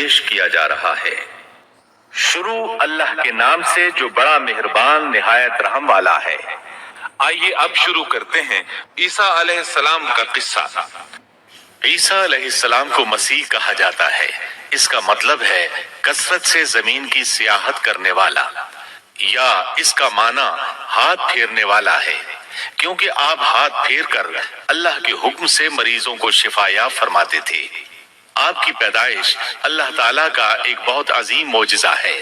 پیش کیا جا رہا ہے۔ شروع اللہ کے نام سے جو بڑا مہربان نہایت رحم والا ہے۔ آئیے اب شروع کرتے ہیں عیسیٰ علیہ السلام کا قصہ۔ عیسیٰ علیہ السلام کو مسیح کہا جاتا ہے۔ اس کا مطلب ہے کثرت سے زمین کی سیاحت کرنے والا، یا اس کا معنی ہاتھ پھیرنے والا ہے، کیونکہ آپ ہاتھ پھیر کر اللہ کے حکم سے مریضوں کو شفا یاب فرماتے تھے۔ آپ کی پیدائش اللہ تعالیٰ کا ایک بہت عظیم معجزہ ہے۔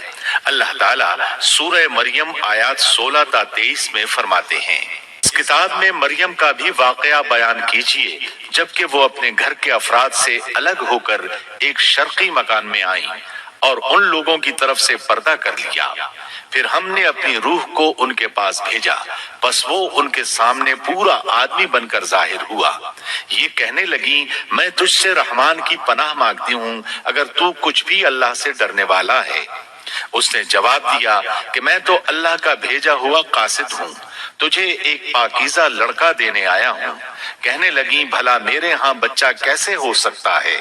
اللہ تعالیٰ سورہ مریم آیات 16 تا 23 میں فرماتے ہیں، اس کتاب میں مریم کا بھی واقعہ بیان کیجیے جبکہ وہ اپنے گھر کے افراد سے الگ ہو کر ایک شرقی مکان میں آئیں اور ان لوگوں کی طرف سے پردہ کر لیا۔ پھر ہم نے اپنی روح کو ان کے پاس بھیجا، بس وہ ان کے سامنے پورا آدمی بن کر ظاہر ہوا۔ یہ کہنے لگیں، میں تجھ سے رحمان کی پناہ مانگتی ہوں اگر تو کچھ بھی اللہ سے ڈرنے والا ہے۔ اس نے جواب دیا کہ میں تو اللہ کا بھیجا ہوا قاصد ہوں، تجھے ایک پاکیزہ لڑکا دینے آیا ہوں۔ کہنے لگیں، بھلا میرے ہاں بچہ کیسے ہو سکتا ہے؟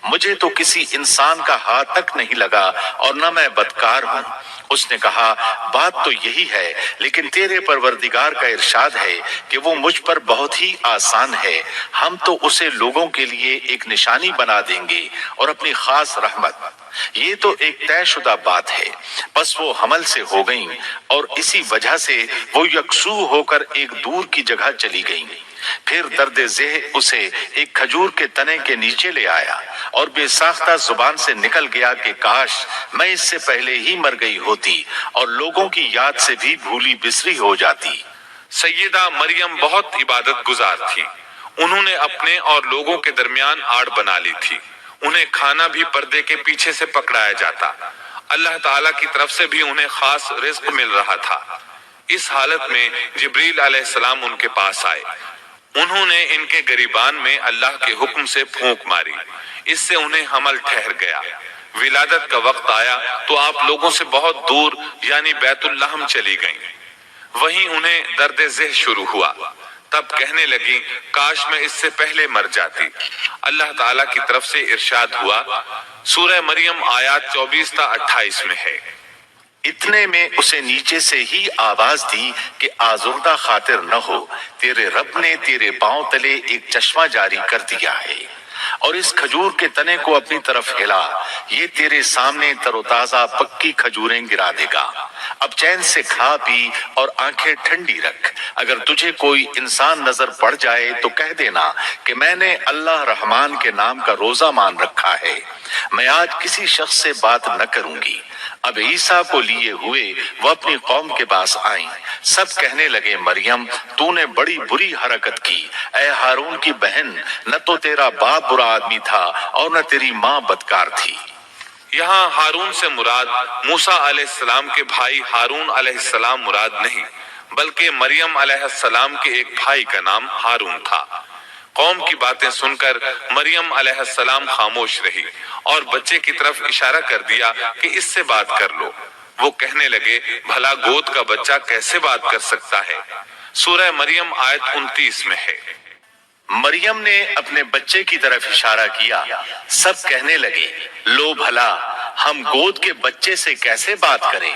مجھے تو کسی انسان کا ہاتھ تک نہیں لگا اور نہ میں بدکار ہوں۔ اس نے کہا، بات تو یہی ہے، لیکن تیرے پروردگار کا ارشاد ہے کہ وہ مجھ پر بہت ہی آسان ہے، ہم تو اسے لوگوں کے لیے ایک نشانی بنا دیں گے اور اپنی خاص رحمت۔ یہ تو ایک طے شدہ بات ہے۔ بس وہ حمل سے ہو گئیں اور اسی وجہ سے وہ یکسو ہو کر ایک دور کی جگہ چلی گئیں۔ پھر درد ذہ اسے ایک کھجور کے تنے کے نیچے لے آیا اور بے ساختہ زبان سے نکل گیا کہ کاش میں اس سے پہلے ہی مر گئی ہوتی اور لوگوں کی یاد سے بھی بھولی بسری ہو جاتی۔ سیدہ مریم بہت عبادت گزار تھی۔ انہوں نے اپنے اور لوگوں کے درمیان آڑ بنا لی تھی۔ انہیں کھانا بھی پردے کے پیچھے سے پکڑایا جاتا۔ اللہ تعالیٰ کی طرف سے بھی انہیں خاص رزق مل رہا تھا۔ اس حالت میں جبریل علیہ السلام ان کے پاس آئے۔ انہوں نے ان کے گریبان میں اللہ کے حکم سے پھونک ماری، اس سے انہیں حمل ٹھہر گیا۔ ولادت کا وقت آیا تو آپ لوگوں سے بہت دور یعنی بیت اللحم چلی گئیں۔ وہیں انہیں درد ذہ شروع ہوا۔ تب کہنے لگی، کاش میں اس سے پہلے مر جاتی۔ اللہ تعالیٰ کی طرف سے ارشاد ہوا، سورہ مریم آیات 24 تا 28 میں ہے۔ اتنے میں اسے نیچے سے ہی آواز دی کہ آزردہ خاطر نہ ہو، تیرے رب نے تیرے پاؤں تلے ایک چشمہ جاری کر دیا ہے اور اس کھجور کے تنے کو اپنی طرف ہلا، یہ تیرے سامنے تر و تازہ پکی کھجوریں گرا دے گا۔ اب چین سے کھا پی اور آنکھیں ٹھنڈی رکھ۔ اگر تجھے کوئی انسان نظر پڑ جائے تو کہہ دینا کہ میں نے اللہ رحمان کے نام کا روزہ مان رکھا ہے، میں آج کسی شخص سے بات نہ کروں گی۔ اب عیسیٰ کو لیے ہوئے وہ اپنی قوم کے پاس آئیں۔ سب کہنے لگے، مریم تو نے بڑی بری حرکت کی، اے ہارون کی بہن، نہ تو تیرا باپ برا آدمی تھا اور نہ تیری ماں بدکار تھی۔ یہاں ہارون سے مراد موسیٰ علیہ السلام کے بھائی ہارون علیہ السلام مراد نہیں، بلکہ مریم علیہ السلام کے ایک بھائی کا نام ہارون تھا۔ قوم کی باتیں سن کر مریم علیہ السلام خاموش رہی اور بچے کی طرف اشارہ کر دیا کہ اس سے بات کر لو۔ وہ کہنے لگے، بھلا گود کا بچہ کیسے بات کر سکتا ہے؟ سورہ مریم آیت 29 میں ہے۔ مریم نے اپنے بچے کی طرف اشارہ کیا۔ سب کہنے لگے، لو بھلا ہم گود کے بچے سے کیسے بات کریں؟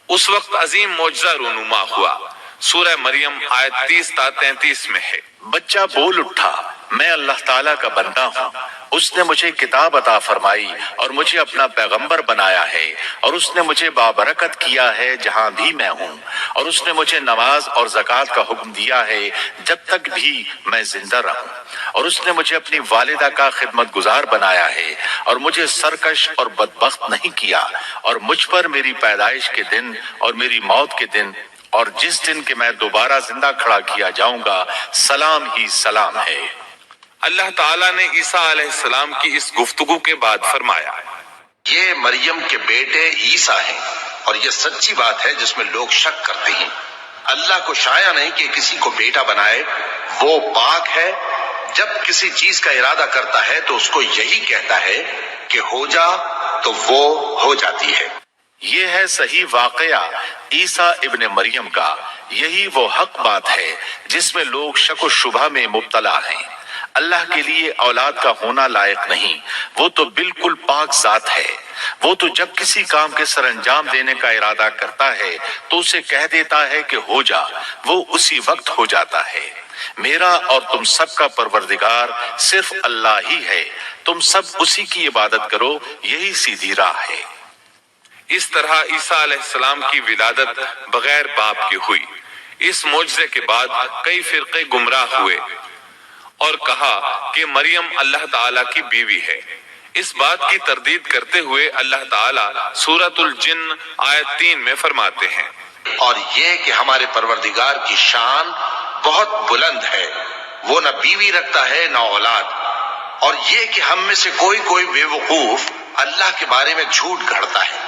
اس وقت عظیم معجزہ رونما ہوا۔ سورہ مریم آیت 30 تا 33 میں ہے۔ بچہ بول اٹھا، میں اللہ تعالیٰ کا بندہ ہوں، اس نے مجھے کتاب عطا فرمائی اور مجھے اپنا پیغمبر بنایا ہے، اور اس نے مجھے بابرکت کیا ہے جہاں بھی میں ہوں، اور اس نے مجھے نماز اور زکوٰۃ کا حکم دیا ہے جب تک بھی میں زندہ رہوں، اور اس نے مجھے اپنی والدہ کا خدمت گزار بنایا ہے اور مجھے سرکش اور بدبخت نہیں کیا، اور مجھ پر میری پیدائش کے دن اور میری موت کے دن اور جس دن کہ میں دوبارہ زندہ کھڑا کیا جاؤں گا سلام ہی سلام ہے۔ اللہ تعالیٰ نے عیسیٰ علیہ السلام کی اس گفتگو کے بعد فرمایا، یہ مریم کے بیٹے عیسیٰ ہیں، اور یہ سچی بات ہے جس میں لوگ شک کرتے ہیں۔ اللہ کو شایع نہیں کہ کسی کو بیٹا بنائے، وہ پاک ہے۔ جب کسی چیز کا ارادہ کرتا ہے تو اس کو یہی کہتا ہے کہ ہو جا، تو وہ ہو جاتی ہے۔ یہ ہے صحیح واقعہ عیسیٰ ابن مریم کا۔ یہی وہ حق بات ہے جس میں لوگ شک و شبہ میں مبتلا ہیں۔ اللہ کے لیے اولاد کا ہونا لائق نہیں، وہ تو بالکل پاک ذات ہے۔ وہ تو جب کسی کام کے سر انجام دینے کا ارادہ کرتا ہے تو اسے کہہ دیتا ہے کہ ہو جا، وہ اسی وقت ہو جاتا ہے۔ میرا اور تم سب کا پروردگار صرف اللہ ہی ہے، تم سب اسی کی عبادت کرو، یہی سیدھی راہ ہے۔ اس طرح عیسیٰ علیہ السلام کی ولادت بغیر باپ کی ہوئی۔ اس معجزے کے بعد کئی فرقے گمراہ ہوئے اور کہا کہ مریم اللہ تعالیٰ کی بیوی ہے۔ اس بات کی تردید کرتے ہوئے اللہ تعالیٰ سورۃ الجن آیت 3 میں فرماتے ہیں، اور یہ کہ ہمارے پروردگار کی شان بہت بلند ہے، وہ نہ بیوی رکھتا ہے نہ اولاد، اور یہ کہ ہم میں سے کوئی بے وقوف اللہ کے بارے میں جھوٹ گھڑتا ہے۔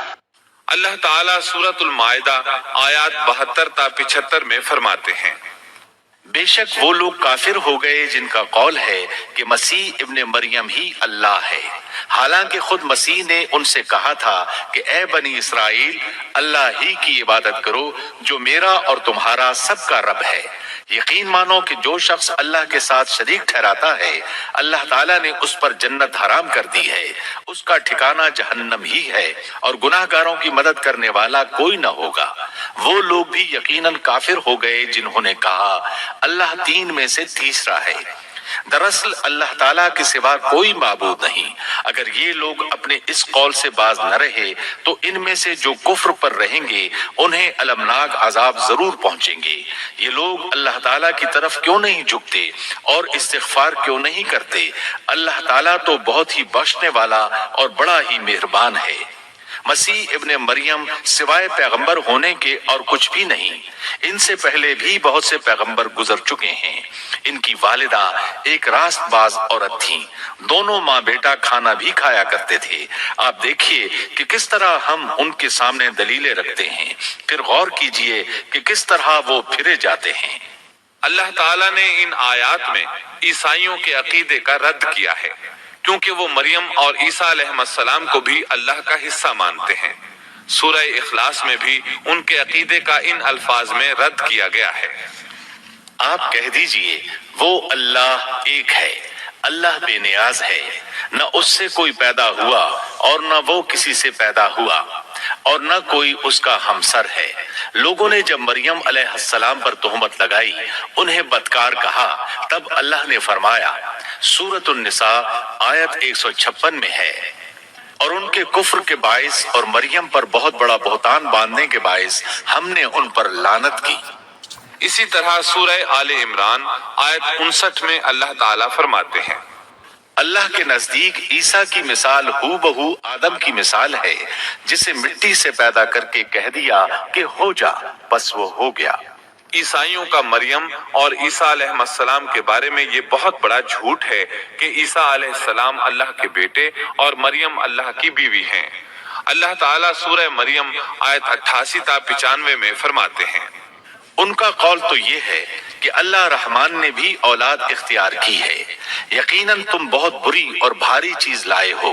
اللہ تعالیٰ سورۃ المائدہ آیات 72 تا 75 میں فرماتے ہیں، بے شک وہ لوگ کافر ہو گئے جن کا قول ہے کہ مسیح ابن مریم ہی اللہ ہے، حالانکہ خود مسیح نے ان سے کہا تھا کہ اے بنی اسرائیل، اللہ ہی کی عبادت کرو جو میرا اور تمہارا سب کا رب ہے۔ یقین مانو کہ جو شخص اللہ کے ساتھ شریک ٹھہراتا ہے، اللہ تعالیٰ نے اس پر جنت حرام کر دی ہے، اس کا ٹھکانہ جہنم ہی ہے، اور گناہ گاروں کی مدد کرنے والا کوئی نہ ہوگا۔ وہ لوگ بھی یقیناً کافر ہو گئے جنہوں نے کہا اللہ تین میں سے تیسرا ہے۔ دراصل اللہ تعالیٰ کے سوا کوئی معبود نہیں۔ اگر یہ لوگ اپنے اس قول سے باز نہ رہے تو ان میں سے جو کفر پر رہیں گے انہیں المناک عذاب ضرور پہنچیں گے۔ یہ لوگ اللہ تعالیٰ کی طرف کیوں نہیں جھکتے اور استغفار کیوں نہیں کرتے؟ اللہ تعالیٰ تو بہت ہی بخشنے والا اور بڑا ہی مہربان ہے۔ مسیح ابن مریم سوائے پیغمبر ہونے کے اور کچھ بھی نہیں۔ ان سے پہلے بھی بہت سے پیغمبر گزر چکے ہیں۔ ان کی والدہ ایک راست باز عورت تھیں، دونوں ماں بیٹا کھانا بھی کھایا کرتے تھے۔ آپ دیکھیے کہ کس طرح ہم ان کے سامنے دلیلیں رکھتے ہیں، پھر غور کیجئے کہ کس طرح وہ پھرے جاتے ہیں۔ اللہ تعالیٰ نے ان آیات میں عیسائیوں کے عقیدے کا رد کیا ہے، کیونکہ وہ مریم اور عیسیٰ علیہ السلام کو بھی اللہ کا حصہ مانتے ہیں۔ سورہ اخلاص میں بھی ان کے عقیدے کا ان الفاظ میں رد کیا گیا ہے، آپ کہہ دیجئے وہ اللہ ایک ہے، اللہ بے نیاز ہے، نہ اس سے کوئی پیدا ہوا اور نہ وہ کسی سے پیدا ہوا، اور نہ کوئی اس کا ہمسر ہے۔ لوگوں نے جب مریم علیہ السلام پر تہمت لگائی، انہیں بدکار کہا، تب اللہ نے فرمایا، سورۃ النساء آیت 156 میں ہے، اور ان کے کفر کے باعث اور مریم پر بہت بڑا بہتان باندھنے کے باعث ہم نے ان پر لعنت کی۔ اسی طرح سورہ آل عمران آیت 59 میں اللہ تعالیٰ فرماتے ہیں، اللہ کے نزدیک عیسیٰ کی مثال ہو بہو آدم کی مثال ہے، جسے مٹی سے پیدا کر کے کہہ دیا کہ ہو جا، بس وہ ہو گیا۔ عیسائیوں کا مریم اور عیسیٰ علیہ السلام کے بارے میں یہ بہت بڑا جھوٹ ہے کہ عیسیٰ علیہ السلام اللہ کے بیٹے اور مریم اللہ کی بیوی ہیں۔ اللہ تعالیٰ سورہ مریم آیت 88 تا 95 میں فرماتے ہیں، ان کا قول تو یہ ہے کہ اللہ رحمان نے بھی اولاد اختیار کی ہے۔ یقیناً تم بہت بری اور بھاری چیز لائے ہو۔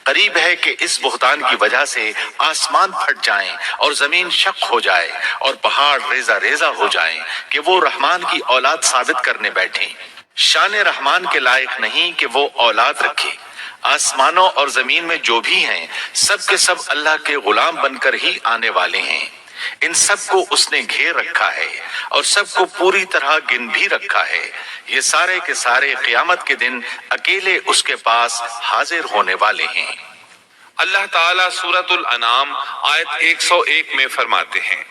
قریب ہے کہ اس بہتان کی وجہ سے آسمان پھٹ جائیں اور زمین شق ہو جائے اور پہاڑ ریزہ ریزہ ہو جائیں کہ وہ رحمان کی اولاد ثابت کرنے بیٹھیں۔ شان رحمان کے لائق نہیں کہ وہ اولاد رکھے۔ آسمانوں اور زمین میں جو بھی ہیں سب کے سب اللہ کے غلام بن کر ہی آنے والے ہیں۔ ان سب کو اس نے گھیر رکھا ہے اور سب کو پوری طرح گن بھی رکھا ہے۔ یہ سارے کے سارے قیامت کے دن اکیلے اس کے پاس حاضر ہونے والے ہیں۔ اللہ تعالیٰ سورۃ الانعام آیت 101 میں فرماتے ہیں،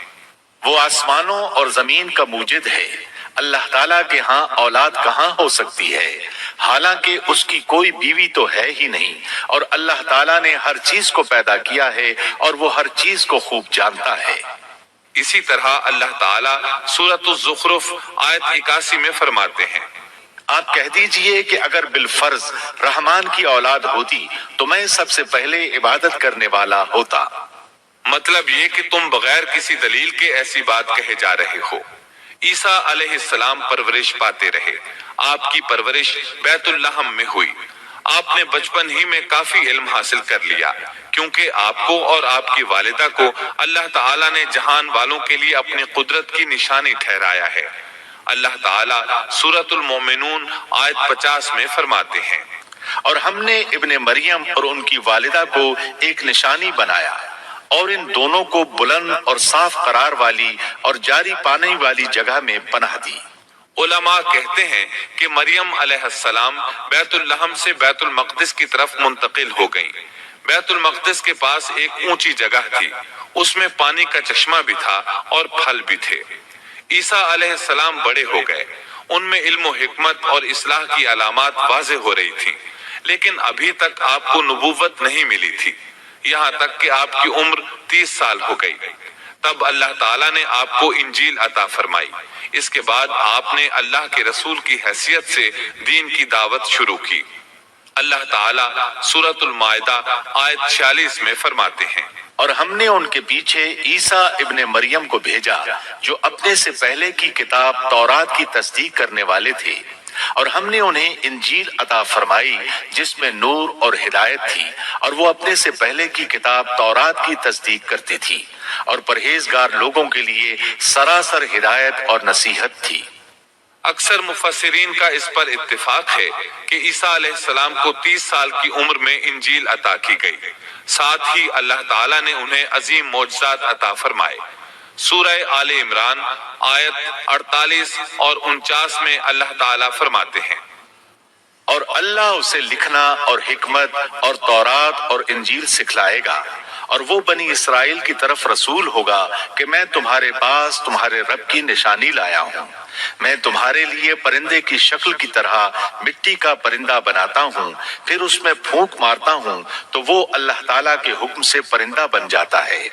وہ آسمانوں اور زمین کا موجد ہے۔ اللہ تعالیٰ کے ہاں اولاد کہاں ہو سکتی ہے، حالانکہ اس کی کوئی بیوی تو ہے ہی نہیں، اور اللہ تعالیٰ نے ہر چیز کو پیدا کیا ہے اور وہ ہر چیز کو خوب جانتا ہے۔ اسی طرح اللہ تعالیٰ سورۃ الزخرف آیت 81 میں فرماتے ہیں، آپ کہہ دیجئے کہ اگر بالفرض رحمان کی اولاد ہوتی تو میں سب سے پہلے عبادت کرنے والا ہوتا۔ مطلب یہ کہ تم بغیر کسی دلیل کے ایسی بات کہے جا رہے ہو۔ عیسیٰ علیہ السلام پرورش پاتے رہے۔ آپ کی پرورش بیت اللحم میں ہوئی۔ آپ نے بچپن ہی میں کافی علم حاصل کر لیا، کیونکہ آپ کو اور آپ کی والدہ کو اللہ تعالیٰ نے جہان والوں کے لیے اپنی قدرت کی نشانی ٹھہرایا ہے۔ اللہ تعالیٰ سورۃ المومنون آیت 50 میں فرماتے ہیں، اور ہم نے ابن مریم اور ان کی والدہ کو ایک نشانی بنایا اور ان دونوں کو بلند اور صاف قرار والی اور جاری پانے والی جگہ میں پناہ دی۔ علماء کہتے ہیں کہ مریم علیہ السلام بیت اللحم سے بیت المقدس کی طرف منتقل ہو گئیں۔ بیت المقدس کے پاس ایک اونچی جگہ تھی، اس میں پانی کا چشمہ بھی تھا اور پھل بھی تھے۔ عیسیٰ علیہ السلام بڑے ہو گئے، ان میں علم و حکمت اور اصلاح کی علامات واضح ہو رہی تھی، لیکن ابھی تک آپ کو نبوت نہیں ملی تھی، یہاں تک کہ آپ کی عمر 30 سال ہو گئی۔ تب اللہ تعالیٰ نے آپ کو انجیل عطا فرمائی۔ اس کے بعد آپ نے اللہ کے رسول کی حیثیت سے دین کی دعوت شروع کی۔ اللہ تعالیٰ سورۃ المائدہ آیت 46 میں فرماتے ہیں، اور ہم نے ان کے پیچھے عیسیٰ ابن مریم کو بھیجا جو اپنے سے پہلے کی کتاب تورات کی تصدیق کرنے والے تھے، اور ہم نے انہیں انجیل عطا فرمائی جس میں نور اور ہدایت تھی، اور وہ اپنے سے پہلے کی کتاب تورات کی تصدیق کرتی تھی اور پرہیزگار لوگوں کے لیے سراسر ہدایت اور نصیحت تھی۔ اکثر مفسرین کا اس پر اتفاق ہے کہ عیسیٰ علیہ السلام کو 30 سال کی عمر میں انجیل عطا کی گئی، ساتھ ہی اللہ تعالیٰ نے انہیں عظیم معجزات عطا فرمائے۔ سورہ آل عمران آیت 48 اور 49 میں اللہ تعالیٰ فرماتے ہیں، اور اللہ اسے لکھنا اور حکمت اور تورات اور انجیل سکھلائے گا، اور وہ بنی اسرائیل کی طرف رسول ہوگا کہ میں تمہارے پاس تمہارے رب کی نشانی لایا ہوں۔ میں تمہارے لیے پرندے کی شکل کی طرح مٹی کا پرندہ بناتا ہوں، پھر اس میں پھونک مارتا ہوں تو وہ اللہ تعالیٰ کے حکم سے پرندہ بن جاتا ہے،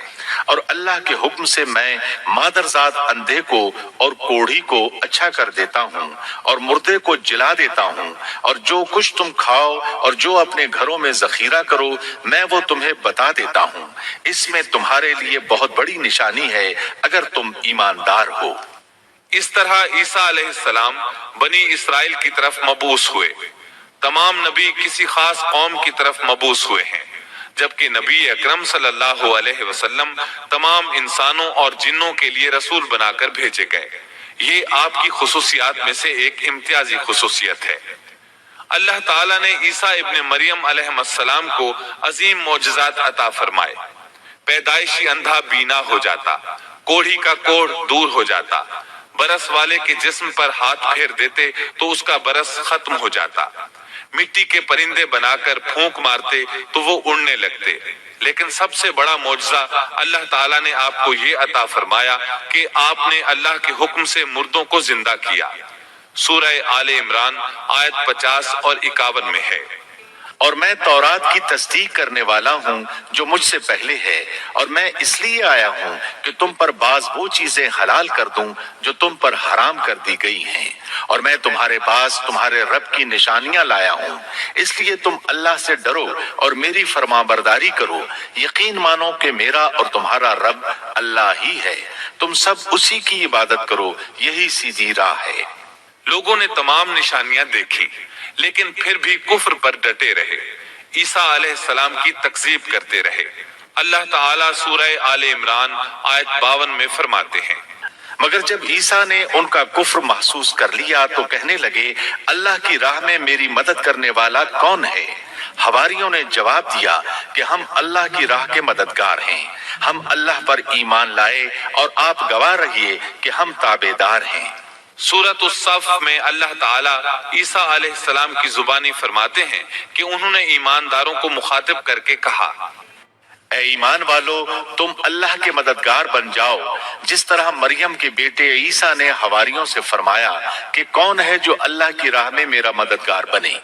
اور اللہ کے حکم سے میں مادرزاد اندھے کو اور کوڑھی کو اچھا کر دیتا ہوں اور مردے کو جلا دیتا ہوں، اور جو کچھ تم کھاؤ اور جو اپنے گھروں میں ذخیرہ کرو میں وہ تمہیں بتا دیتا ہوں۔ اس میں تمہارے لیے بہت بڑی نشانی ہے اگر تم ایماندار ہو۔ اس طرح عیسیٰ علیہ السلام بنی اسرائیل کی طرف مبعوث ہوئے۔ تمام نبی کسی خاص قوم کی طرف مبعوث ہوئے ہیں، جبکہ نبی اکرم صلی اللہ علیہ وسلم تمام انسانوں اور جنوں کے لیے رسول بنا کر بھیجے گئے۔ یہ آپ کی خصوصیات میں سے ایک امتیازی خصوصیت ہے۔ اللہ تعالیٰ نے عیسیٰ ابن مریم علیہ السلام کو عظیم معجزات عطا فرمائے۔ پیدائشی اندھا بینا ہو جاتا، کوڑھی کا کوڑھ دور ہو جاتا، برس والے کے جسم پر ہاتھ پھیر دیتے تو اس کا برس ختم ہو جاتا، مٹی کے پرندے بنا کر پھونک مارتے تو وہ اڑنے لگتے۔ لیکن سب سے بڑا معجزہ اللہ تعالیٰ نے آپ کو یہ عطا فرمایا کہ آپ نے اللہ کے حکم سے مردوں کو زندہ کیا۔ سورہ آل عمران آیت 50 اور 51 میں ہے، اور میں تورات کی تصدیق کرنے والا ہوں جو مجھ سے پہلے ہے، اور میں اس لیے آیا ہوں کہ تم پر بعض وہ چیزیں حلال کر دوں جو تم پر حرام کر دی گئی ہیں، اور میں تمہارے پاس تمہارے رب کی نشانیاں لایا ہوں، اس لیے تم اللہ سے ڈرو اور میری فرمانبرداری کرو۔ یقین مانو کہ میرا اور تمہارا رب اللہ ہی ہے، تم سب اسی کی عبادت کرو، یہی سیدھی راہ ہے۔ لوگوں نے تمام نشانیاں دیکھی لیکن پھر بھی کفر پر ڈٹے رہے، عیسیٰ علیہ السلام کی تکذیب کرتے رہے۔ اللہ تعالیٰ سورہ آل عمران آیت 52 میں فرماتے ہیں، مگر جب عیسیٰ نے ان کا کفر محسوس کر لیا تو کہنے لگے اللہ کی راہ میں میری مدد کرنے والا کون ہے؟ حواریوں نے جواب دیا کہ ہم اللہ کی راہ کے مددگار ہیں، ہم اللہ پر ایمان لائے اور آپ گواہ رہیے کہ ہم تابعدار ہیں۔ سورۃ الصف میں اللہ تعالیٰ عیسیٰ علیہ السلام کی زبانی فرماتے ہیں کہ انہوں نے ایمانداروں کو مخاطب کر کے کہا، اے ایمان والو تم اللہ کے مددگار بن جاؤ، جس طرح مریم کے بیٹے عیسیٰ نے حواریوں سے فرمایا کہ کون ہے جو اللہ کی راہ میں میرا مددگار بنے؟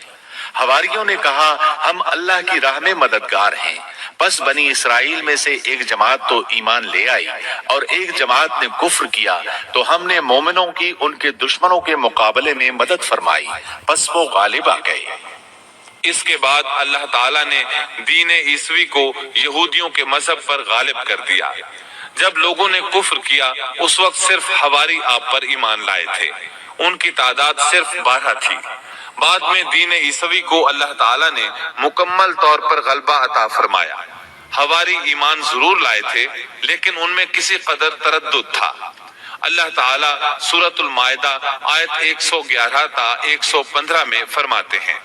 حواریوں نے کہا ہم اللہ کی راہ میں مددگار ہیں۔ پس بنی اسرائیل میں سے ایک جماعت تو ایمان لے آئی اور ایک جماعت نے کفر کیا، تو ہم نے مومنوں کی ان کے دشمنوں کے مقابلے میں مدد فرمائی، پس وہ غالب آ گئے۔ اس کے بعد اللہ تعالیٰ نے دین عیسوی کو یہودیوں کے مذہب پر غالب کر دیا۔ جب لوگوں نے کفر کیا اس وقت صرف حواری آپ پر ایمان لائے تھے، ان کی تعداد صرف 12 تھی۔ بعد میں دین عیسوی کو اللہ تعالیٰ نے مکمل طور پر غلبہ عطا فرمایا۔ حواری ایمان ضرور لائے تھے لیکن ان میں کسی قدر تردد تھا۔ اللہ تعالیٰ سورۃ المائدہ آیت 111 تا 115 میں فرماتے ہیں،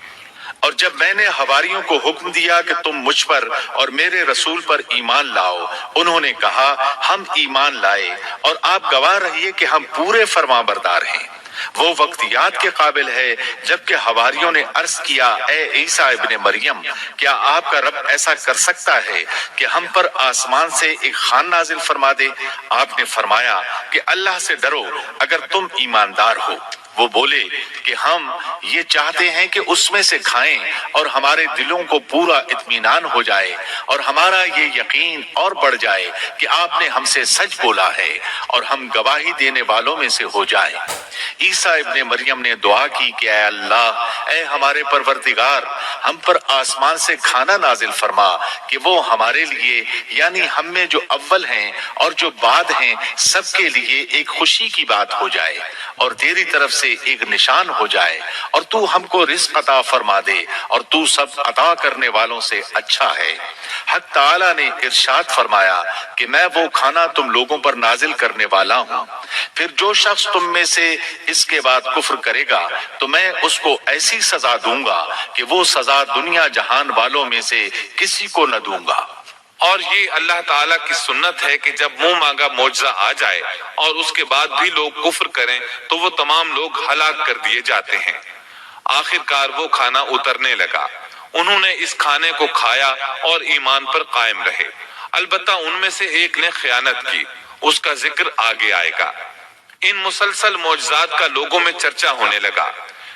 اور جب میں نے حواریوں کو حکم دیا کہ تم مجھ پر اور میرے رسول پر ایمان لاؤ، انہوں نے کہا ہم ایمان لائے اور آپ گواہ رہیے کہ ہم پورے فرمانبردار ہیں۔ وہ وقت یاد کے قابل ہے جبکہ حواریوں نے عرض کیا، اے عیسیٰ ابن مریم، کیا آپ کا رب ایسا کر سکتا ہے کہ ہم پر آسمان سے ایک خوان نازل فرما دے؟ آپ نے فرمایا کہ اللہ سے ڈرو اگر تم ایماندار ہو۔ وہ بولے کہ ہم یہ چاہتے ہیں کہ اس میں سے کھائیں اور ہمارے دلوں کو پورا اطمینان ہو جائے اور ہمارا یہ یقین اور بڑھ جائے کہ آپ نے ہم سے سچ بولا ہے اور ہم گواہی دینے والوں میں سے ہو جائیں۔ عیسیٰ ابن مریم نے دعا کی کہ اے اللہ، اے ہمارے پروردگار، ہم پر آسمان سے کھانا نازل فرما کہ وہ ہمارے لیے یعنی ہم میں جو اول ہیں اور جو بعد ہیں سب کے لیے ایک خوشی کی بات ہو جائے اور تیری طرف سے ایک نشان ہو جائے، اور تو ہم کو رزق عطا فرما دے اور تو سب عطا کرنے والوں سے اچھا ہے۔ حق تعالیٰ نے ارشاد فرمایا کہ میں وہ کھانا تم لوگوں پر نازل کرنے والا ہوں، پھر جو شخص تم میں سے اس کے بعد کفر کرے گا تو میں اس کو ایسی سزا دوں گا کہ وہ سزا دنیا جہان والوں میں سے کسی کو نہ دوں گا۔ اور یہ اللہ تعالیٰ کی سنت ہے کہ جب منہ مانگا معجزہ آ جائے اور اس کے بعد بھی لوگ کفر کریں تو وہ تمام لوگ ہلاک کر دیے جاتے ہیں۔ آخر کار وہ کھانا اترنے لگا، انہوں نے اس کھانے کو کھایا اور ایمان پر قائم رہے، البتہ ان میں سے ایک نے خیانت کی، اس کا ذکر آگے آئے گا۔ ان مسلسل معجزات کا لوگوں میں چرچا ہونے لگا۔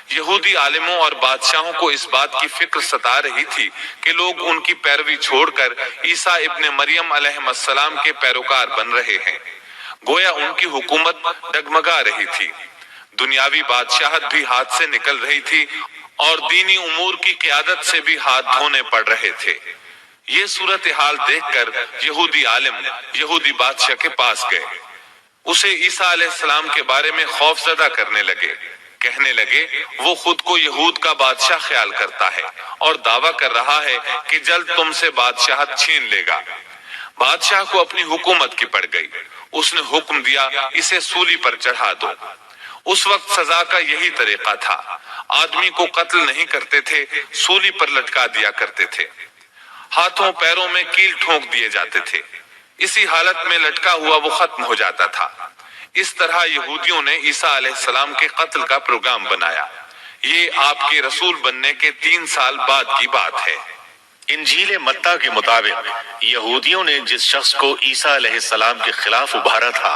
یہودی عالموں اور بادشاہوں کو اس بات کی فکر ستا رہی تھی کہ لوگ ان کی پیروی چھوڑ کر عیسیٰ ابن مریم علیہ السلام کے پیروکار بن رہے ہیں، گویا ان کی حکومت ڈگمگا رہی تھی، دنیاوی بادشاہت بھی ہاتھ سے نکل رہی تھی اور دینی امور کی قیادت سے بھی ہاتھ دھونے پڑ رہے تھے۔ یہ صورتحال دیکھ کر یہودی عالم یہودی بادشاہ کے پاس گئے، اسے عیسیٰ علیہ السلام کے بارے میں خوف زدہ کرنے لگے، کہنے لگے وہ خود کو یہود کا بادشاہ خیال کرتا ہے اور دعویٰ کر رہا ہے کہ جلد تم سے بادشاہت چھین لے گا۔ بادشاہ کو اپنی حکومت کی پڑ گئی، اس نے حکم دیا اسے سولی پر چڑھا دو۔ اس وقت سزا کا یہی طریقہ تھا، آدمی کو قتل نہیں کرتے تھے، سولی پر لٹکا دیا کرتے تھے، ہاتھوں پیروں میں کیل ٹھونک دیے جاتے تھے، اسی حالت میں لٹکا ہوا وہ ختم ہو جاتا تھا۔ اس طرح یہودیوں نے عیسیٰ علیہ السلام کے قتل کا پروگرام بنایا۔ یہ آپ کے رسول بننے کے 3 سال بعد کی بات ہے۔ انجیل متی کے مطابق یہودیوں نے جس شخص کو عیسیٰ علیہ السلام کے خلاف ابھارا تھا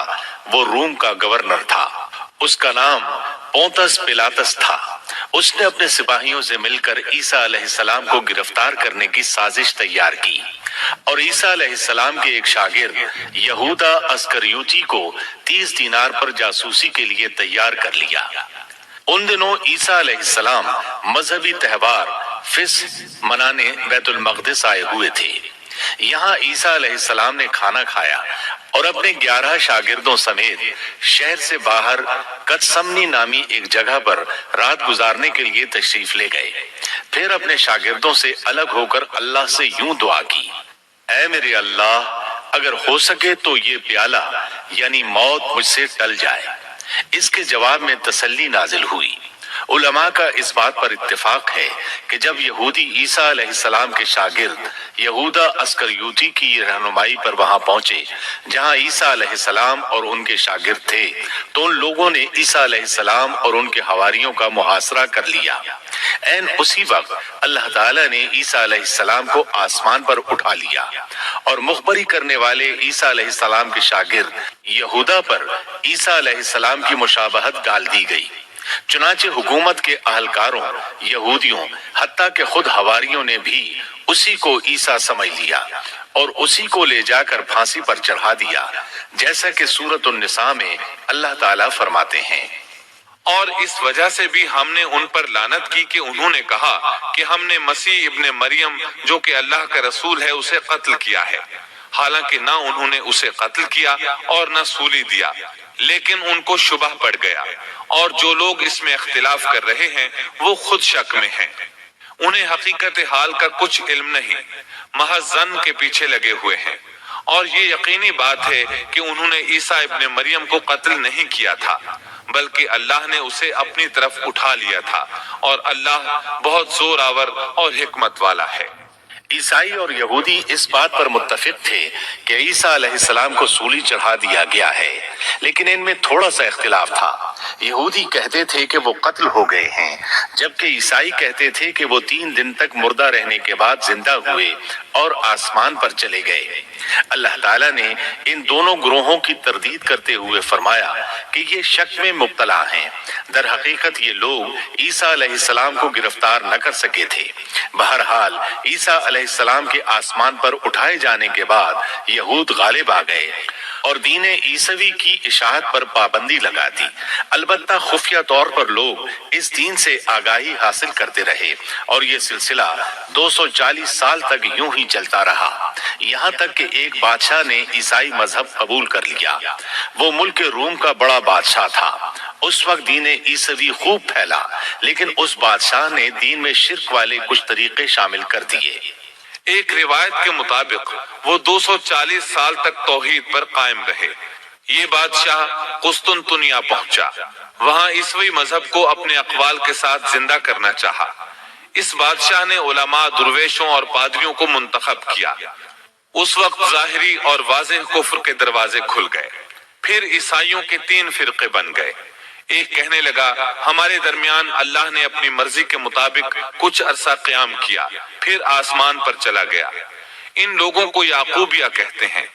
وہ روم کا گورنر تھا، اس کا نام پونتس پیلاطس تھا۔ اس نے اپنے سپاہیوں سے مل کر عیسیٰ علیہ السلام کو گرفتار کرنے کی سازش تیار کی اور عیسیٰ علیہ السلام کے ایک شاگرد یہودا اسکریوتی کو 30 دینار پر جاسوسی کے لیے تیار کر لیا۔ ان دنوں عیسیٰ علیہ السلام مذہبی تہوار فصح منانے بیت المقدس آئے ہوئے تھے۔ یہاں عیسیٰ علیہ السلام نے کھانا کھایا اور اپنے 11 شاگردوں سمیت شہر سے باہر گتسمنی نامی ایک جگہ پر رات گزارنے کے لیے تشریف لے گئے۔ پھر اپنے شاگردوں سے الگ ہو کر اللہ سے یوں دعا کی، اے میرے اللہ، اگر ہو سکے تو یہ پیالہ یعنی موت مجھ سے ٹل جائے۔ اس کے جواب میں تسلی نازل ہوئی۔ علماء کا اس بات پر اتفاق ہے کہ جب یہودی عیسیٰ علیہ السلام کے شاگرد یہودا اسکریوتی کی رہنمائی پر وہاں پہنچے جہاں عیسیٰ علیہ السلام اور ان کے شاگرد تھے تو ان لوگوں نے عیسیٰ علیہ السلام اور ان کے حواریوں کا محاصرہ کر لیا۔ عین اسی وقت اللہ تعالیٰ نے عیسیٰ علیہ السلام کو آسمان پر اٹھا لیا اور مخبری کرنے والے عیسیٰ علیہ السلام کے شاگرد یہودا پر عیسیٰ علیہ السلام کی مشابہت ڈال دی گئی۔ چنانچہ حکومت کے اہلکاروں، یہودیوں، حتیٰ کہ خود حواریوں نے بھی اسی کو عیسیٰ سمجھ لیا اور اسی کو لے جا کر پھانسی پر چڑھا دیا، جیسا کہ سورۃ النساء میں اللہ تعالیٰ فرماتے ہیں۔ اور اس وجہ سے بھی ہم نے ان پر لعنت کی کہ انہوں نے کہا کہ ہم نے مسیح ابن مریم جو کہ اللہ کا رسول ہے اسے قتل کیا ہے، حالانکہ نہ انہوں نے اسے قتل کیا اور نہ سولی دیا، لیکن ان کو شبہ پڑ گیا، اور جو لوگ اس میں اختلاف کر رہے ہیں وہ خود شک میں ہیں، انہیں حقیقت حال کا کچھ علم نہیں، محض ظن کے پیچھے لگے ہوئے ہیں، اور یہ یقینی بات ہے کہ انہوں نے عیسیٰ ابن مریم کو قتل نہیں کیا تھا، بلکہ اللہ نے اسے اپنی طرف اٹھا لیا تھا، اور اللہ بہت زور آور اور حکمت والا ہے۔ عیسائی اور یہودی اس بات پر متفق تھے کہ عیسیٰ علیہ السلام کو سولی چڑھا دیا گیا ہے، لیکن ان میں تھوڑا سا اختلاف تھا۔ یہودی کہتے تھے کہ وہ قتل ہو گئے ہیں، جبکہ عیسائی کہتے تھے کہ وہ 3 دن تک مردہ رہنے کے بعد زندہ ہوئے اور آسمان پر چلے گئے۔ اللہ تعالیٰ نے ان دونوں گروہوں کی تردید کرتے ہوئے فرمایا کہ یہ شک میں مبتلا ہیں۔ در حقیقت یہ لوگ عیسیٰ علیہ السلام کو گرفتار نہ کر سکے تھے۔ بہرحال عیسیٰ علیہ السلام کے آسمان پر اٹھائے جانے کے بعد یہود غالب آ گئے اور دین عیسوی کی اشاعت پر پابندی لگا دی۔ البتہ خفیہ طور پر لوگ اس دین سے آگاہی حاصل کرتے رہے اور یہ سلسلہ 240 سال تک یوں ہی چلتا رہا، یہاں تک کہ ایک بادشاہ نے عیسائی مذہب قبول کر لیا۔ وہ ملک روم کا بڑا بادشاہ تھا۔ اس وقت دین عیسوی خوب پھیلا، لیکن اس بادشاہ نے دین میں شرک والے کچھ طریقے شامل کر دیے۔ ایک روایت کے مطابق وہ 240 سال تک توحید پر قائم رہے۔ یہ بادشاہ قسطنطنیہ پہنچا، وہاں عیسوی مذہب کو اپنے اقوال کے ساتھ زندہ کرنا چاہا۔ اس بادشاہ نے علماء، درویشوں اور پادریوں کو منتخب کیا۔ اس وقت ظاہری اور واضح کفر کے دروازے کھل گئے۔ پھر عیسائیوں کے 3 فرقے بن گئے۔ ایک کہنے لگا ہمارے درمیان اللہ نے اپنی مرضی کے مطابق کچھ عرصہ قیام کیا، پھر آسمان پر چلا گیا۔ ان لوگوں کو یعقوبیہ کہتے ہیں۔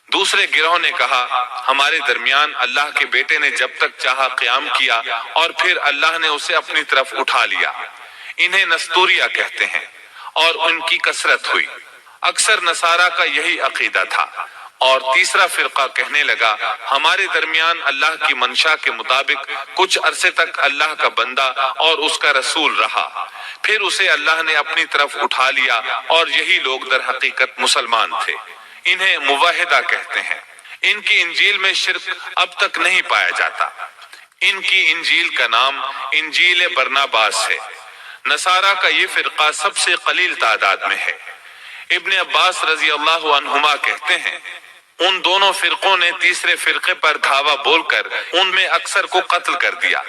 دوسرے گروہ نے کہا ہمارے درمیان اللہ کے بیٹے نے جب تک چاہا قیام کیا اور پھر اللہ نے اسے اپنی طرف اٹھا لیا۔ انہیں نستوریہ کہتے ہیں اور ان کی کثرت ہوئی۔ اکثر نصارہ کا یہی عقیدہ تھا۔ اور تیسرا فرقہ کہنے لگا ہمارے درمیان اللہ کی منشا کے مطابق کچھ عرصے تک اللہ کا بندہ اور اس کا رسول رہا، پھر اسے اللہ نے اپنی طرف اٹھا لیا، اور یہی لوگ در حقیقت مسلمان تھے۔ انہیں موحدہ کہتے ہیں۔ ان کی انجیل میں شرک اب تک نہیں پایا جاتا۔ ان کی انجیل کا نام انجیل برناباس ہے۔ نصارہ کا یہ فرقہ سب سے قلیل تعداد میں ہے۔ ابن عباس رضی اللہ عنہما کہتے ہیں ان دونوں فرقوں نے تیسرے فرقے پر دھاوا بول کر ان میں اکثر کو قتل کر دیا۔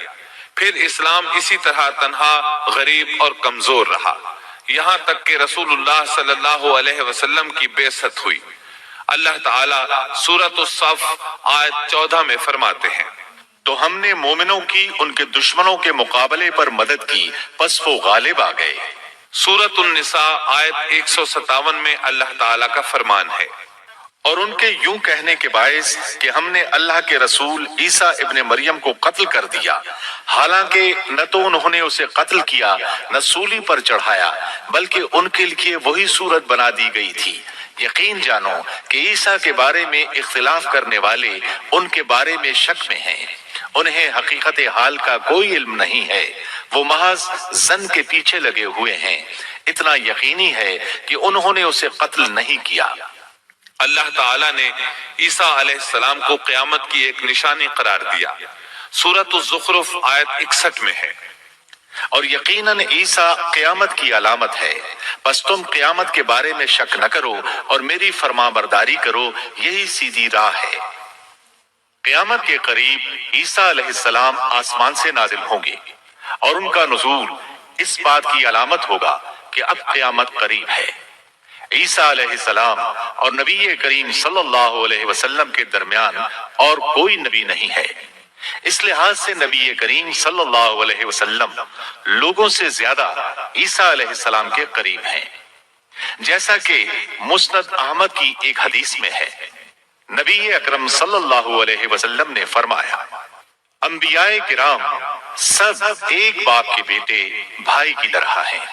پھر اسلام اسی طرح تنہا، غریب اور کمزور رہا، یہاں تک کہ رسول اللہ صلی اللہ علیہ وسلم کی بعثت ہوئی۔ اللہ تعالیٰ سورۃ الصف آیت 14 میں فرماتے ہیں تو ہم نے مومنوں کی ان کے دشمنوں کے مقابلے پر مدد کی، پس وہ غالب آ گئے۔ سورۃ النساء آیت 157 میں اللہ تعالیٰ کا فرمان ہے اور ان کے یوں کہنے کے باعث کہ ہم نے اللہ کے رسول عیسیٰ ابن مریم کو قتل کر دیا، حالانکہ نہ تو انہوں نے اسے قتل کیا نہ سولی پر چڑھایا، بلکہ ان کے لیے وہی صورت بنا دی گئی تھی۔ یقین جانو کہ عیسیٰ کے بارے میں اختلاف کرنے والے ان کے بارے میں شک میں ہیں، انہیں حقیقت حال کا کوئی علم نہیں ہے، وہ محض ظن کے پیچھے لگے ہوئے ہیں۔ اتنا یقینی ہے کہ انہوں نے اسے قتل نہیں کیا۔ اللہ تعالیٰ نے عیسیٰ علیہ السلام کو قیامت کی ایک نشانی قرار دیا۔ سورۃ الزخرف آیت 61 میں ہے اور یقیناً عیسیٰ قیامت کی علامت ہے، بس تم قیامت کے بارے میں شک نہ کرو اور میری فرما برداری کرو، یہی سیدھی راہ ہے۔ قیامت کے قریب عیسیٰ علیہ السلام آسمان سے نازل ہوں گے اور ان کا نزول اس بات کی علامت ہوگا کہ اب قیامت قریب ہے۔ عیسیٰ علیہ السلام اور نبی کریم صلی اللہ علیہ وسلم کے درمیان اور کوئی نبی نہیں ہے، اس لحاظ سے نبی کریم صلی اللہ علیہ وسلم لوگوں سے زیادہ عیسیٰ علیہ السلام کے قریب ہیں، جیسا کہ مسند احمد کی ایک حدیث میں ہے۔ نبی اکرم صلی اللہ علیہ وسلم نے فرمایا انبیاء کرام سب ایک باپ کے بیٹے بھائی کی طرح ہیں،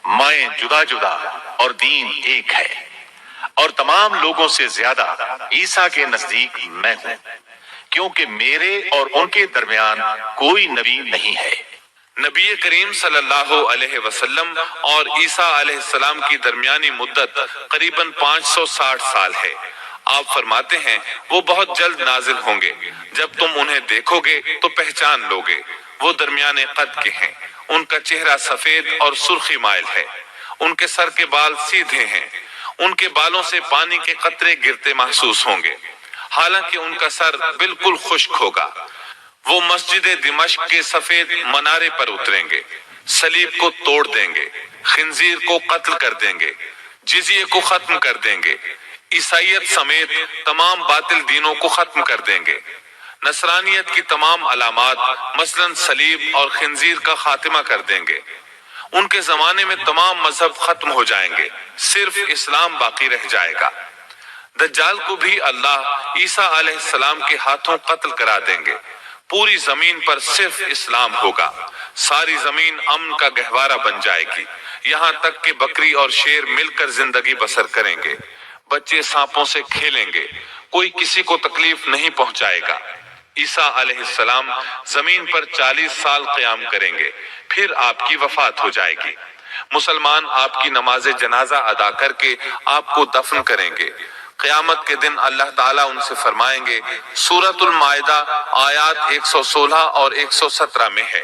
مائیں جدا جدا اور دین ایک ہے، اور تمام لوگوں سے زیادہ عیسیٰ کے نزدیک میں ہوں، کیونکہ میرے اور ان کے درمیان کوئی نبی نہیں ہے۔ نبی کریم صلی اللہ علیہ وسلم اور عیسیٰ علیہ السلام کی درمیانی مدت قریباً 560 سال ہے۔ آپ فرماتے ہیں وہ بہت جلد نازل ہوں گے، جب تم انہیں دیکھو گے تو پہچان لوگے، وہ درمیانے قد کے ہیں، ان کا چہرہ سفید اور سرخی مائل ہے، ان کے سر کے بال سیدھے ہیں، ان کے بالوں سے پانی کے قطرے گرتے محسوس ہوں گے، حالانکہ ان کا سر بالکل خشک ہوگا۔ وہ مسجد دمشق کے سفید منارے پر اتریں گے، صلیب کو توڑ دیں گے، خنزیر کو قتل کر دیں گے، جزیے کو ختم کر دیں گے، عیسائیت سمیت تمام باطل دینوں کو ختم کر دیں گے، نصرانیت کی تمام علامات مثلاً صلیب اور خنزیر کا خاتمہ کر دیں گے۔ ان کے زمانے میں تمام مذہب ختم ہو جائیں گے، صرف اسلام باقی رہ جائے گا۔ دجال کو بھی اللہ عیسیٰ علیہ السلام کے ہاتھوں قتل کرا دیں گے۔ پوری زمین پر صرف اسلام ہوگا، ساری زمین امن کا گہوارہ بن جائے گی، یہاں تک کہ بکری اور شیر مل کر زندگی بسر کریں گے، بچے سانپوں سے کھیلیں گے، کوئی کسی کو تکلیف نہیں پہنچائے گا۔ عیسیٰ علیہ السلام زمین پر 40 سال قیام کریں گے، پھر آپ کی وفات ہو جائے گی۔ مسلمان آپ کی نماز جنازہ ادا کر کے آپ کو دفن کریں گے۔ قیامت کے دن اللہ تعالیٰ ان سے فرمائیں گے، سورۃ المائدہ آیات 116 اور 117 میں ہے۔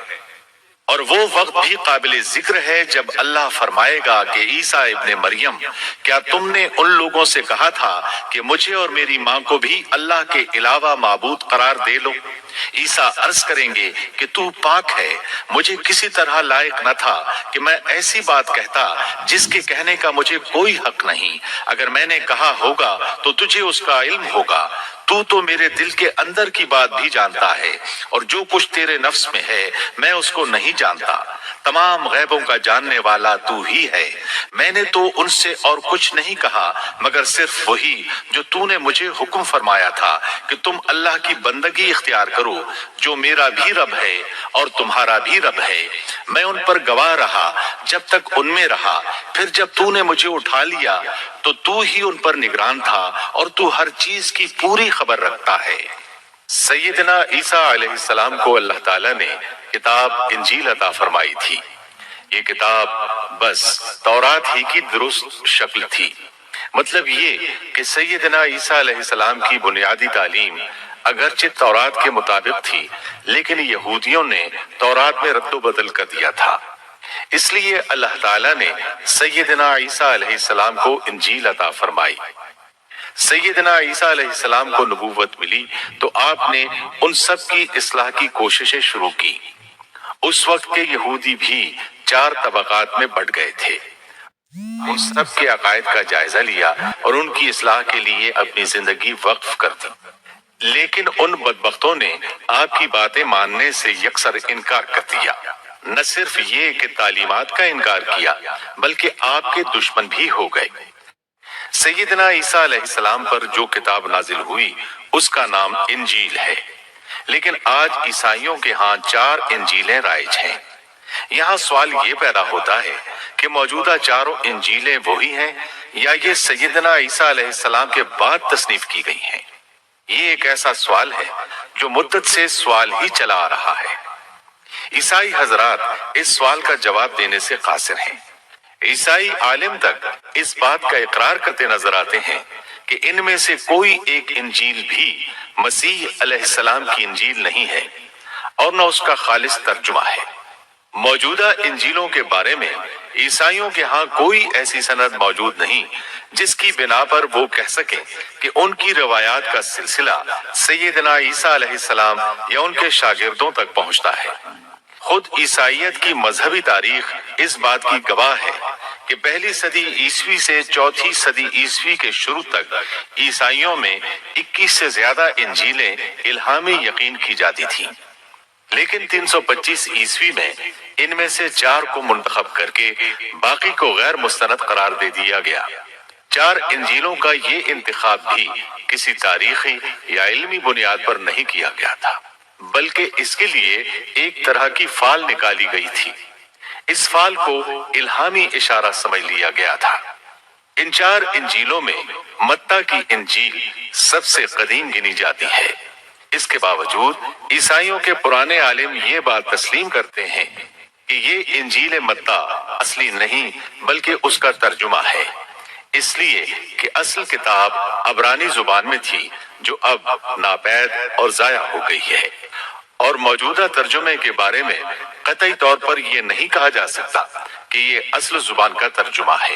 اور وہ وقت بھی قابل ذکر ہے جب اللہ فرمائے گا کہ عیسیٰ ابن مریم، کیا تم نے ان لوگوں سے کہا تھا کہ مجھے اور میری ماں کو بھی اللہ کے علاوہ معبود قرار دے لو؟ عیسیٰ عرض کریں گے کہ تو پاک ہے، مجھے کسی طرح لائق نہ تھا کہ میں ایسی بات کہتا جس کے کہنے کا مجھے کوئی حق نہیں۔ اگر میں نے کہا ہوگا تو تجھے اس کا علم ہوگا، تو میرے دل کے اندر کی بات بھی جانتا ہے، اور جو کچھ تیرے نفس میں ہے میں اس کو نہیں جانتا۔ تمام غیبوں کا جاننے والا تو ہی ہے۔ میں نے تو ان سے اور کچھ نہیں کہا مگر صرف وہی جو تو نے مجھے حکم فرمایا تھا کہ تم اللہ کی بندگی اختیار کرو، جو میرا بھی رب ہے اور تمہارا بھی رب ہے۔ میں ان پر گواہ رہا جب تک ان میں رہا، پھر جب تو نے مجھے اٹھا لیا تو ہی ان پر نگران تھا، اور تو ہر چیز کی پوری خبر رکھتا ہے۔ سیدنا عیسیٰ علیہ السلام کو اللہ تعالیٰ نے کتاب انجیل عطا فرمائی تھی۔ یہ کتاب بس تورات ہی کی درست شکل تھی۔ مطلب یہ کہ سیدنا عیسیٰ علیہ السلام کی بنیادی تعلیم اگرچہ تورات کے مطابق تھی، لیکن یہودیوں نے تورات میں رد و بدل کر دیا تھا۔ اس لیے اللہ تعالیٰ نے سیدنا عیسیٰ علیہ السلام کو انجیل عطا فرمائی۔ سیدنا عیسیٰ علیہ السلام کو نبوت ملی تو آپ نے ان سب کی اصلاح کی کوششیں شروع کی۔ اس وقت کے یہودی بھی 4 طبقات میں بٹ گئے تھے۔ ان سب کے عقائد کا جائزہ لیا اور ان کی اصلاح کے لیے اپنی زندگی وقف کر دی، لیکن ان بدبختوں نے آپ کی باتیں ماننے سے یکسر انکار کر دیا۔ نہ صرف یہ کہ تعلیمات کا انکار کیا بلکہ آپ کے دشمن بھی ہو گئے۔ سیدنا عیسیٰ علیہ السلام پر جو کتاب نازل ہوئی اس کا نام انجیل ہے، لیکن آج عیسائیوں کے ہاں 4 انجیلیں رائج ہیں۔ یہاں سوال یہ پیدا ہوتا ہے کہ موجودہ 4 انجیلیں وہی ہیں یا یہ سیدنا عیسیٰ علیہ السلام کے بعد تصنیف کی گئی ہیں؟ یہ ایک ایسا سوال ہے جو مدت سے سوال ہی چلا آ رہا ہے۔ عیسائی حضرات اس سوال کا جواب دینے سے قاصر ہیں۔ عیسائی عالم تک اس بات کا اقرار کرتے نظر آتے ہیں کہ ان میں سے کوئی ایک انجیل بھی مسیح علیہ السلام کی انجیل نہیں ہے اور نہ اس کا خالص ترجمہ ہے۔ موجودہ انجیلوں کے بارے میں عیسائیوں کے ہاں کوئی ایسی سند موجود نہیں جس کی بنا پر وہ کہہ سکیں کہ ان کی روایات کا سلسلہ سیدنا عیسیٰ علیہ السلام یا ان کے شاگردوں تک پہنچتا ہے۔ خود عیسائیت کی مذہبی تاریخ اس بات کی گواہ ہے کہ پہلی صدی عیسوی سے چوتھی صدی عیسوی کے شروع تک عیسائیوں میں 21 سے زیادہ انجیلیں الہامی یقین کی جاتی تھیں، لیکن 325 عیسوی میں ان میں سے 4 کو منتخب کر کے باقی کو غیر مستند قرار دے دیا گیا۔ 4 انجیلوں کا یہ انتخاب بھی کسی تاریخی یا علمی بنیاد پر نہیں کیا گیا تھا، بلکہ اس کے لیے ایک طرح کی فال نکالی گئی تھی۔ اس فال کو الہامی اشارہ سمجھ لیا گیا تھا۔ ان 4 انجیلوں میں متی کی انجیل سب سے قدیم گنی جاتی ہے۔ اس کے باوجود عیسائیوں کے پرانے عالم یہ بات تسلیم کرتے ہیں کہ یہ انجیل متی اصلی نہیں بلکہ اس کا ترجمہ ہے، اس لیے کہ اصل کتاب عبرانی زبان میں تھی جو اب ناپید اور ضائع ہو گئی ہے، اور موجودہ ترجمے کے بارے میں قطعی طور پر یہ نہیں کہا جا سکتا کہ یہ اصل زبان کا ترجمہ ہے۔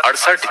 68